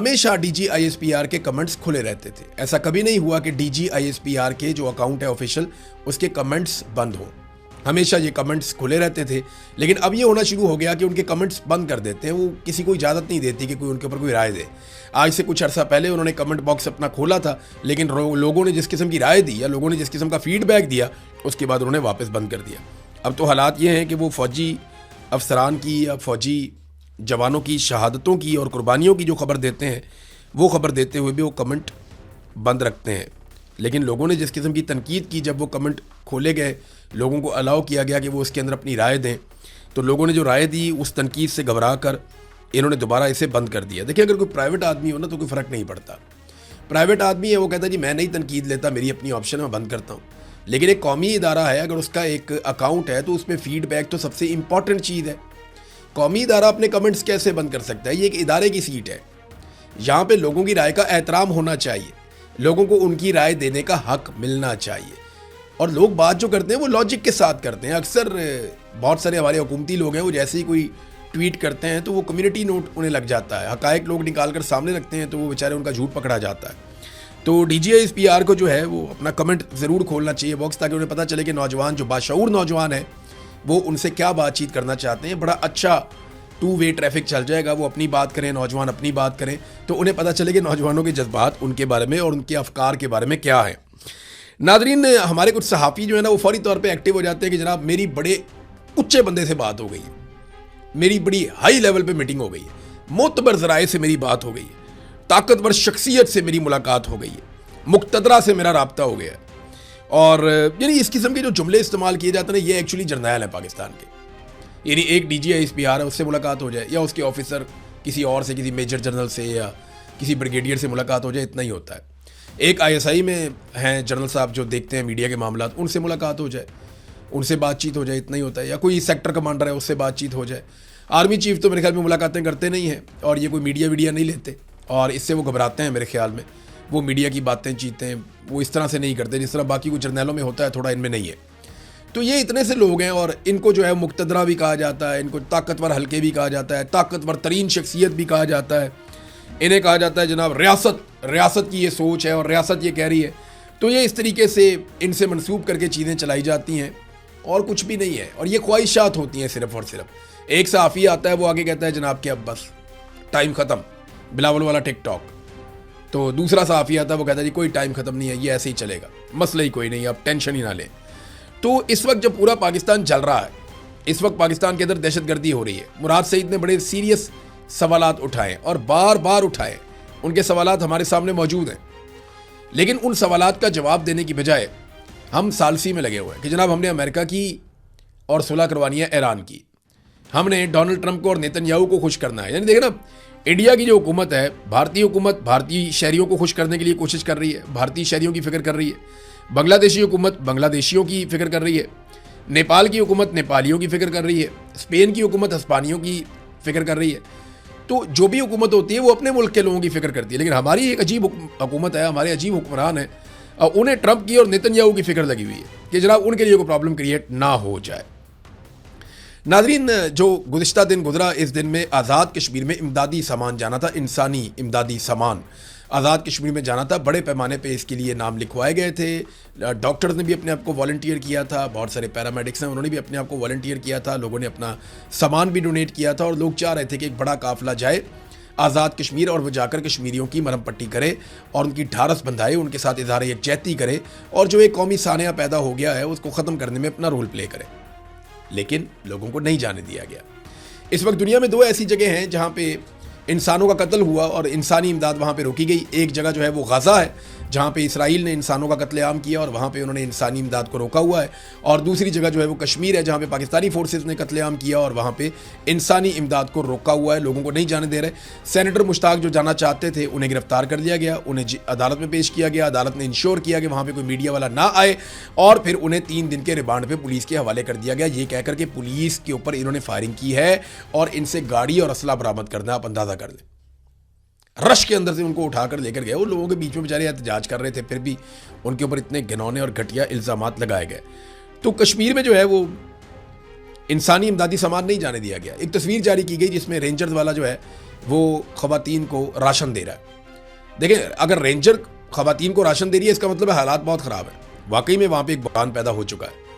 हमेशा DGISPR के comments खुले रहते थे। ऐसा कभी नहीं हुआ कि DGISPR के जो अकाउंट है ऑफिशियल, उसके कमेंट्स बंद हों। हमेशा ये कमेंट्स खुले रहते थे। लेकिन अब ये होना शुरू हो गया कि उनके कमेंट्स बंद कर देते हैं। वो किसी को इजाज़त नहीं देती कि कोई उनके ऊपर कोई राय दे। आज से कुछ अर्सा पहले उन्होंने कमेंट बॉक्स अपना खोला था, लेकिन लोगों ने जिस किस्म की राय दी या लोगों ने जिस किस्म का फीडबैक दिया, उसके बाद उन्होंने वापस बंद कर दिया। अब तो हालात ये हैं कि वो फ़ौजी अफसरान की या फ़ौजी जवानों की शहादतों की और कुर्बानियों की जो खबर देते हैं, वो खबर देते हुए भी वो कमेंट बंद रखते हैं। लेकिन लोगों ने जिस किस्म की तनकीद की, जब वो कमेंट खोले गए, लोगों को अलाउ किया गया कि वो उसके अंदर अपनी राय दें, तो लोगों ने जो राय दी उस तनकीद से घबरा कर इन्होंने दोबारा इसे बंद कर दिया। देखिए, अगर कोई प्राइवेट आदमी हो ना तो कोई फ़र्क नहीं पड़ता। प्राइवेट आदमी है, वो कहता है जी मैं नहीं तनकीद लेता, मेरी अपनी ऑप्शन है, मैं बंद करता हूँ। लेकिन एक कौमी इदारा है, अगर उसका एक अकाउंट है तो उसमें फीडबैक तो सबसे इंपॉर्टेंट चीज़ है। कौमी इदारा अपने कमेंट्स कैसे बंद कर सकता है? ये एक इदारे की सीट है, यहाँ पे लोगों की राय का एहतराम होना चाहिए, लोगों को उनकी राय देने का हक मिलना चाहिए। और लोग बात जो करते हैं वो लॉजिक के साथ करते हैं। अक्सर बहुत सारे हमारे हुकूमती लोग हैं, वो जैसे ही कोई ट्वीट करते हैं तो वो कम्युनिटी नोट उन्हें लग जाता है, हकायक लोग निकाल कर सामने रखते हैं तो वो बेचारे उनका झूठ पकड़ा जाता है। तो DGISPR को जो है वो अपना कमेंट ज़रूर खोलना चाहिए बॉक्स, ताकि उन्हें पता चले कि नौजवान जो बाशऊर नौजवान है वो उनसे क्या बातचीत करना चाहते हैं। बड़ा अच्छा 2 वे ट्रैफिक चल जाएगा। वो अपनी बात करें, नौजवान अपनी बात करें, तो उन्हें पता चले कि नौजवानों के जज्बात उनके बारे में और उनके अफकार के बारे में क्या है। नादरीन, हमारे कुछ सहाफ़ी जो है ना वो फौरी तौर पे एक्टिव हो जाते हैं कि जनाब मेरी बड़े उच्चे बंदे से बात हो गई है, मेरी बड़ी हाई लेवल पे मीटिंग हो गई है, मोतबर ज़राए से मेरी बात हो गई है, ताकतवर शख्सियत से मेरी मुलाकात हो गई है, मुक़तदरा से मेरा राब्ता हो गया है। और यानी इस किस्म के जो जुमले इस्तेमाल किए जाते हैं ना, ये एक्चुअली जर्नैल है पाकिस्तान के। यानी एक DGISPR है, उससे मुलाकात हो जाए या उसके ऑफिसर किसी और से, किसी मेजर जनरल से या किसी ब्रिगेडियर से मुलाकात हो जाए, इतना ही होता है। एक ISI में हैं जनरल साहब जो देखते हैं मीडिया के मामलात, उनसे मुलाकात हो जाए, उनसे बातचीत हो जाए, इतना ही होता है। या कोई सेक्टर कमांडर है, उससे बातचीत हो जाए। आर्मी चीफ तो मेरे ख्याल में मुलाकातें करते नहीं हैं और ये कोई मीडिया नहीं लेते, और इससे वो घबराते हैं मेरे ख्याल में। वो मीडिया की बातें चीते हैं, वो इस तरह से नहीं करते जिस तरह बाकी कुछ जर्नैलों में होता है, थोड़ा इनमें नहीं है। तो ये इतने से लोग हैं और इनको जो है मुक़तदरा भी कहा जाता है, इनको ताकतवर हल्के भी कहा जाता है, ताकतवर तरीन शख्सियत भी कहा जाता है। इन्हें कहा जाता है जनाब रियासत की ये सोच है और रियासत ये कह रही है। तो ये इस तरीके से इनसे मंसूब करके चीज़ें चलाई जाती हैं और कुछ भी नहीं है। और ये ख्वाहिशात होती हैं सिर्फ़ और सिर्फ। एक सहाफ़ी आता है, वो आगे कहता है जनाब कि अब बस टाइम ख़त्म, बिलावल वाला टिकटॉक। तो दूसरा सहाफ़ी आता है, वो कहता है जी कोई टाइम ख़त्म नहीं है, ये ऐसे ही चलेगा, मसला ही कोई नहीं, आप टेंशन ही ना लें। तो इस वक्त जब पूरा पाकिस्तान जल रहा है, इस वक्त पाकिस्तान के अंदर दहशतगर्दी हो रही है, मुराद सईद ने बड़े सीरियस सवालात उठाए और बार बार उठाए। उनके सवालात हमारे सामने मौजूद हैं, लेकिन उन सवालात का जवाब देने की बजाय हम सालसी में लगे हुए हैं कि जनाब हमने अमेरिका की और सुलह करवानी है ईरान की, हमने डोनाल्ड ट्रंप को और नेतन्याहू को खुश करना है। यानी देखिए ना, इंडिया की जो हुकूमत है, भारतीय हुकूमत भारतीय शहरियों को खुश करने के लिए कोशिश कर रही है, भारतीय शहरियों की फ़िक्र कर रही है। बांग्लादेशी हुकूमत बांग्लादेशियों की फ़िक्र कर रही है, नेपाल की हुकूमत नेपालियों की फ़िक्र कर रही है, स्पेन की हुकूमत हिस्पानियों की फ़िक्र कर रही है। तो जो भी हुकूमत होती है वो अपने मुल्क के लोगों की फ़िक्र करती है। लेकिन हमारी एक अजीब हुकूमत है, हमारे अजीब हुक्मरान है, और उन्हें ट्रंप की और नेतन्याहू की फ़िक्र लगी हुई है कि जनाब उनके लिए कोई प्रॉब्लम क्रिएट ना हो जाए। नाज़रीन, जो गुज़िश्ता दिन गुजरा, इस दिन में आज़ाद कश्मीर में इमदादी सामान जाना था, इंसानी इमदादी सामान आज़ाद कश्मीर में जाना था। बड़े पैमाने पे इसके लिए नाम लिखवाए गए थे। डॉक्टर्स ने भी अपने आप को वॉलंटियर किया था, बहुत सारे पैरामेडिक्स हैं, उन्होंने भी अपने आप को वॉलंटियर किया था, लोगों ने अपना सामान भी डोनेट किया था। और लोग चाह रहे थे कि एक बड़ा काफ़िला जाए आज़ाद कश्मीर और वो जाकर कश्मीरियों की मरहम पट्टी करे और उनकी ढारस बंधाए, उनके साथ इज़हार यकजहती करे और जो एक कौमी सानिया पैदा हो गया है उसको ख़त्म करने में अपना रोल प्ले करे। लेकिन लोगों को नहीं जाने दिया गया। इस वक्त दुनिया में 2 ऐसी जगह हैं जहाँ पे इंसानों का कत्ल हुआ और इंसानी इमदाद वहाँ पे रोकी गई। एक जगह जो है वो गाज़ा है, जहाँ पे इसराइल ने इंसानों का कत्लेआम किया और वहाँ पे उन्होंने इंसानी इमदाद को रोका हुआ है। और दूसरी जगह जो है वो कश्मीर है, जहाँ पे पाकिस्तानी फोर्सेस ने कत्लेआम किया और वहाँ पे इंसानी इमदाद को रोका हुआ है, लोगों को नहीं जाने दे रहे। सेनेटर मुश्ताक जो जाना चाहते थे उन्हें गिरफ्तार कर लिया गया, उन्हें अदालत में पेश किया गया। अदालत ने इंश्योर किया कि वहाँ पर कोई मीडिया वाला ना आए और फिर उन्हें 3 दिन के रिमांड पर पुलिस के हवाले कर दिया गया, ये कहकर के पुलिस के ऊपर इन्होंने फायरिंग की है और इनसे गाड़ी और असला बरामद करना, आप अंदाज़ा कर लें। रश के अंदर से उनको उठाकर लेकर गए। वो लोगों के बीच में बेचारे एहतजाज कर रहे थे, फिर भी उनके ऊपर इतने घिनौने और घटिया इल्ज़ामात लगाए गए। तो कश्मीर में जो है वो इंसानी इमदादी सामान नहीं जाने दिया गया। एक तस्वीर जारी की गई जिसमें रेंजर्स वाला जो है वो ख़वातीन को राशन दे रहा है। देखें, अगर रेंजर ख़वातीन को राशन दे रही है इसका मतलब है हालात बहुत ख़राब है, वाकई में वहाँ पे एक बहरान पैदा हो चुका है।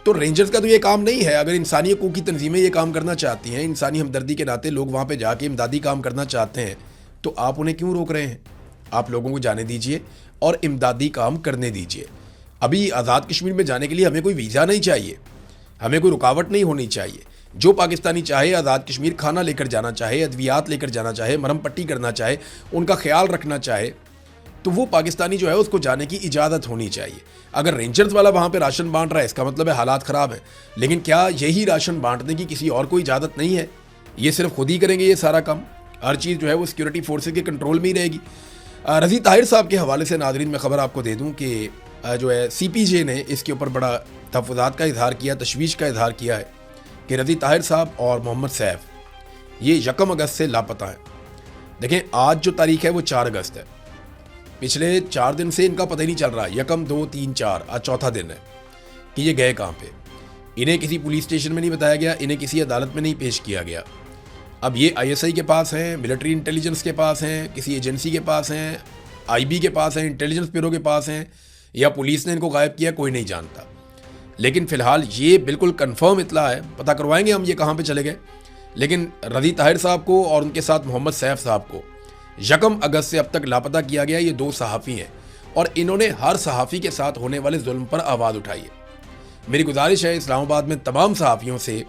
तो रेंजर्स का तो ये काम नहीं है। अगर इंसानी हकूक़ की तंजीमें ये काम करना चाहती हैं, इंसानी हमदर्दी के नाते लोग वहाँ पे जाके इमदादी काम करना चाहते हैं, तो आप उन्हें क्यों रोक रहे हैं? आप लोगों को जाने दीजिए और इमदादी काम करने दीजिए। अभी आज़ाद कश्मीर में जाने के लिए हमें कोई वीज़ा नहीं चाहिए, हमें कोई रुकावट नहीं होनी चाहिए। जो पाकिस्तानी चाहे आज़ाद कश्मीर खाना लेकर जाना चाहे, अद्वियात लेकर जाना चाहे, मरहम पट्टी करना चाहे, उनका ख्याल रखना चाहे, तो वो पाकिस्तानी जो है उसको जाने की इजाज़त होनी चाहिए। अगर रेंजर्स वाला वहाँ पे राशन बांट रहा है इसका मतलब है हालात ख़राब हैं। लेकिन क्या यही राशन बांटने की किसी और को इजाज़त नहीं है? ये सिर्फ खुद ही करेंगे ये सारा काम? हर चीज़ जो है वो सिक्योरिटी फोर्सेस के कंट्रोल में ही रहेगी। रज़ी ताहिर साहब के हवाले से नाज़रीन मैं ख़बर आपको दे दूँ कि जो है CPJ ने इसके ऊपर बड़ा तहफ़्फ़ुज़ात का इज़हार किया, तशवीश का इज़हार किया है कि रज़ी ताहिर साहब और मोहम्मद सैफ ये 1 अगस्त से लापता हैं। देखें, आज जो तारीख है वो 4 अगस्त है। पिछले 4 दिन से इनका पता ही नहीं चल रहा। 1, 2, 3, 4 आज चौथा दिन है कि ये गए कहाँ पे। इन्हें किसी पुलिस स्टेशन में नहीं बताया गया, इन्हें किसी अदालत में नहीं पेश किया गया। अब ये ISI के पास हैं, मिलिट्री इंटेलिजेंस के पास हैं, किसी एजेंसी के पास हैं, IB के पास हैं, इंटेलिजेंस ब्यूरो के पास हैं, या पुलिस ने इनको गायब किया, कोई नहीं जानता। लेकिन फ़िलहाल ये बिल्कुल कन्फर्म इतला है, पता करवाएंगे हम ये कहाँ पे चले गए। लेकिन रज़ी ताहिर साहब को और उनके साथ मोहम्मद सैफ साहब को 1 अगस्त से अब तक लापता किया गया। ये 2 सहाफ़ी हैं और इन्होंने हर सहाफ़ी के साथ होने वाले जुल्म पर आवाज़ उठाई है। मेरी गुजारिश है इस्लामाबाद में तमाम सहाफ़ियों से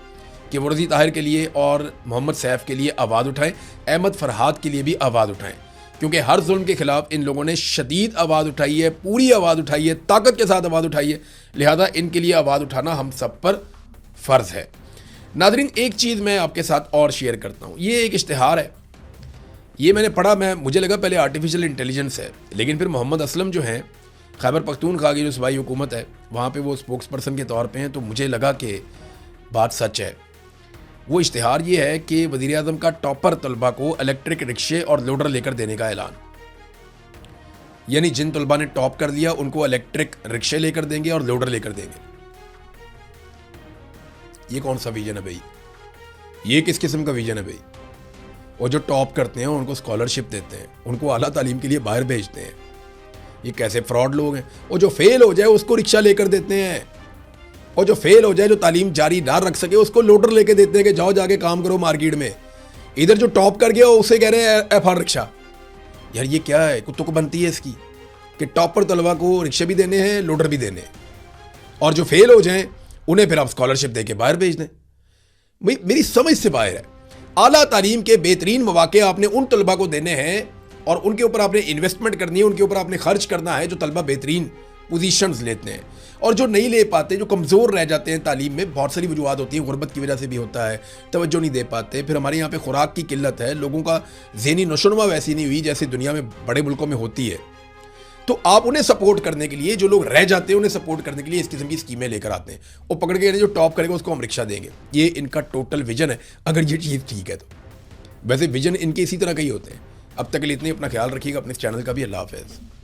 कि वो रज़ी ताहिर के लिए और मोहम्मद सैफ के लिए आवाज़ उठाएं, अहमद फ़रहाद के लिए भी आवाज़ उठाएं, क्योंकि हर जुल्म के ख़िलाफ़ इन लोगों ने शदीद आवाज़ उठाई है, पूरी आवाज़ उठाई है, ताकत के साथ आवाज़ उठाई है। लिहाजा इनके लिए आवाज़ उठाना हम सब पर फ़र्ज़ है। नाज़रीन, एक चीज़ मैं आपके साथ और शेयर करता हूँ। ये एक इश्तिहार है, ये मैंने पढ़ा, मुझे लगा पहले आर्टिफिशियल इंटेलिजेंस है, लेकिन फिर मोहम्मद असलम जो हैं खैबर पख्तूनख्वा की जो सूबाई हुकूमत है वहाँ पे वो स्पोक्स पर्सन के तौर पे हैं, तो मुझे लगा कि बात सच है। वो इश्तिहार ये है कि वज़ीर आज़म का टॉपर तलबा को इलेक्ट्रिक रिक्शे और लोडर लेकर देने का ऐलान, यानी जिन तलबा ने टॉप कर लिया उनको इलेक्ट्रिक रिक्शे लेकर देंगे और लोडर लेकर देंगे। ये कौन सा विजन है भाई? ये किस किस्म का विजन है भाई? और जो टॉप करते हैं उनको स्कॉलरशिप देते हैं, उनको आला तालीम के लिए बाहर भेजते हैं। ये कैसे फ्रॉड लोग हैं? और जो फेल हो जाए उसको रिक्शा लेकर देते हैं, और जो फेल हो जाए, जो तालीम जारी ना रख सके, उसको लोडर लेके देते हैं कि जाओ जाके काम करो मार्केट में। इधर जो टॉप कर गया उसे कह रहे हैं FR रिक्शा। यार ये क्या है? कुत्तों को बनती है इसकी कि टॉपर तलबा को रिक्शे भी देने हैं, लोडर भी देने हैं, और जो फेल हो जाएं उन्हें फिर आप स्कॉलरशिप दे के बाहर भेज दें। मेरी समझ से बाहर है। आला तालीम के बेहतरीन मौके आपने उन तलबा को देने हैं और उनके ऊपर आपने इन्वेस्टमेंट करनी है, उनके ऊपर आपने खर्च करना है जो तलबा बेहतरीन पोजीशंस लेते हैं। और जो नहीं ले पाते, जो कमज़ोर रह जाते हैं तालीम में, बहुत सारी वजूहत होती हैं, गुर्बत की वजह से भी होता है, तवज्जो नहीं दे पाते, फिर हमारे यहाँ पे खुराक की किल्लत है, लोगों का ज़हनी नशोनुमा वैसी नहीं हुई जैसे दुनिया में बड़े मुल्कों में होती है। तो आप उन्हें सपोर्ट करने के लिए, जो लोग रह जाते हैं उन्हें सपोर्ट करने के लिए इस किस्म की स्कीमें लेकर आते हैं। वो पकड़ के जो टॉप करेगा उसको हम रिक्शा देंगे। ये इनका टोटल विजन है, अगर ये चीज़ ठीक है तो। वैसे विजन इनके इसी तरह के ही होते हैं। अब तक के लिए इतने, अपना ख्याल रखिएगा, अपने इस चैनल का भी। अल्लाह हाफ़िज़।